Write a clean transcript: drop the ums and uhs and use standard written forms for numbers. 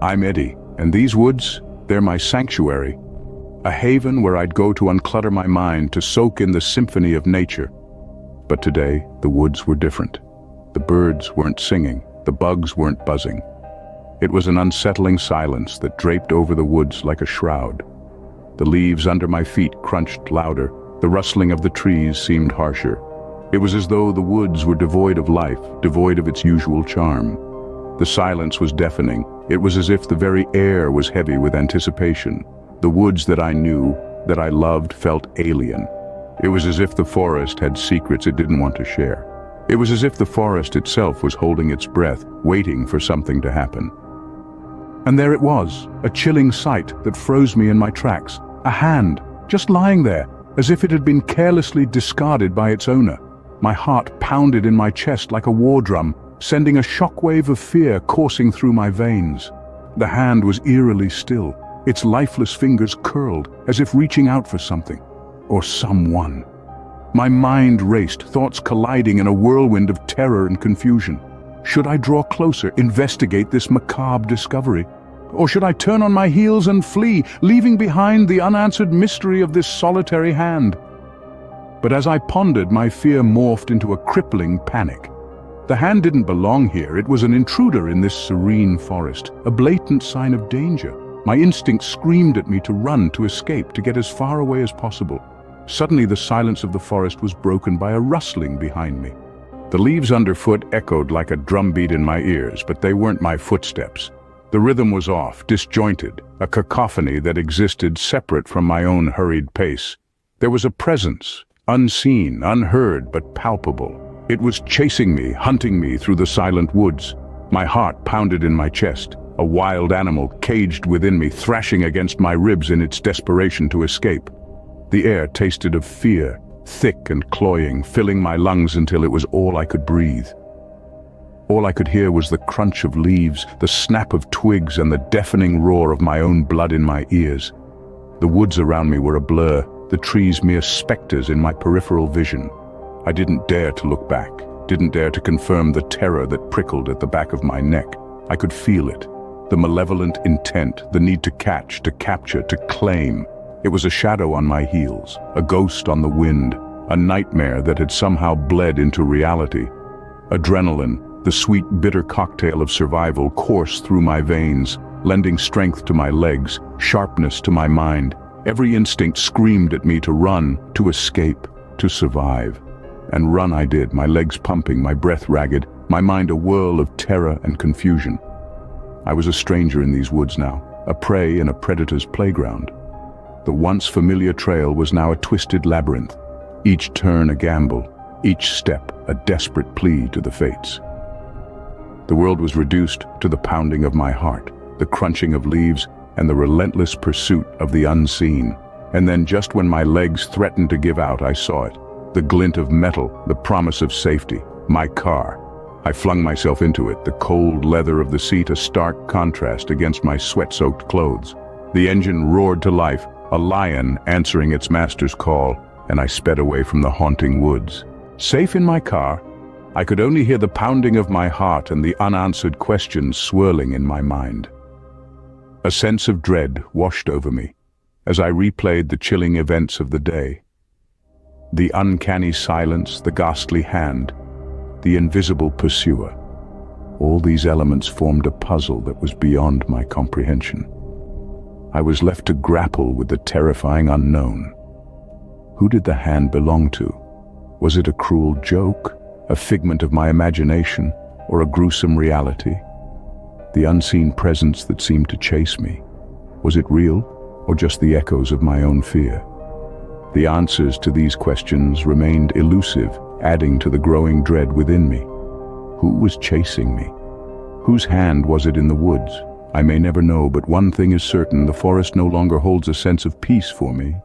I'm Eddie, and these woods, they're my sanctuary. A haven where I'd go to unclutter my mind, to soak in the symphony of nature. But today, the woods were different. The birds weren't singing, the bugs weren't buzzing. It was an unsettling silence that draped over the woods like a shroud. The leaves under my feet crunched louder, the rustling of the trees seemed harsher. It was as though the woods were devoid of life, devoid of its usual charm. The silence was deafening. It was as if the very air was heavy with anticipation. The woods that I knew, that I loved, felt alien. It was as if the forest had secrets it didn't want to share. It was as if the forest itself was holding its breath, waiting for something to happen. And there it was, a chilling sight that froze me in my tracks. A hand, just lying there, as if it had been carelessly discarded by its owner. My heart pounded in my chest like a war drum, sending a shockwave of fear coursing through my veins. The hand was eerily still, its lifeless fingers curled, as if reaching out for something, or someone. My mind raced, thoughts colliding in a whirlwind of terror and confusion. Should I draw closer, investigate this macabre discovery? Or should I turn on my heels and flee, leaving behind the unanswered mystery of this solitary hand? But as I pondered, my fear morphed into a crippling panic. The hand didn't belong here. It was an intruder in this serene forest, a blatant sign of danger. My instinct screamed at me to run, to escape, to get as far away as possible. Suddenly, the silence of the forest was broken by a rustling behind me. The leaves underfoot echoed like a drumbeat in my ears, but they weren't my footsteps. The rhythm was off, disjointed, a cacophony that existed separate from my own hurried pace. There was a presence, unseen, unheard, but palpable. It was chasing me, hunting me through the silent woods. My heart pounded in my chest, a wild animal caged within me, thrashing against my ribs in its desperation to escape. The air tasted of fear, thick and cloying, filling my lungs until it was all I could breathe. All I could hear was the crunch of leaves, the snap of twigs, and the deafening roar of my own blood in my ears. The woods around me were a blur, the trees mere specters in my peripheral vision. I didn't dare to look back, didn't dare to confirm the terror that prickled at the back of my neck. I could feel it, the malevolent intent, the need to catch, to capture, to claim. It was a shadow on my heels, a ghost on the wind, a nightmare that had somehow bled into reality. Adrenaline, the sweet, bitter cocktail of survival, coursed through my veins, lending strength to my legs, sharpness to my mind. Every instinct screamed at me to run, to escape, to survive. And run I did, my legs pumping, my breath ragged, my mind a whirl of terror and confusion. I was a stranger in these woods now, a prey in a predator's playground. The once familiar trail was now a twisted labyrinth, each turn a gamble, each step a desperate plea to the fates. The world was reduced to the pounding of my heart, the crunching of leaves, and the relentless pursuit of the unseen. And then, just when my legs threatened to give out, I saw it. The glint of metal, the promise of safety, my car. I flung myself into it, the cold leather of the seat a stark contrast against my sweat-soaked clothes. The engine roared to life, a lion answering its master's call, and I sped away from the haunting woods. Safe in my car, I could only hear the pounding of my heart and the unanswered questions swirling in my mind. A sense of dread washed over me as I replayed the chilling events of the day. The uncanny silence, the ghastly hand, the invisible pursuer. All these elements formed a puzzle that was beyond my comprehension. I was left to grapple with the terrifying unknown. Who did the hand belong to? Was it a cruel joke, a figment of my imagination, or a gruesome reality? The unseen presence that seemed to chase me, was it real, or just the echoes of my own fear? The answers to these questions remained elusive, adding to the growing dread within me. Who was chasing me? Whose hand was it in the woods? I may never know, but one thing is certain: the forest no longer holds a sense of peace for me.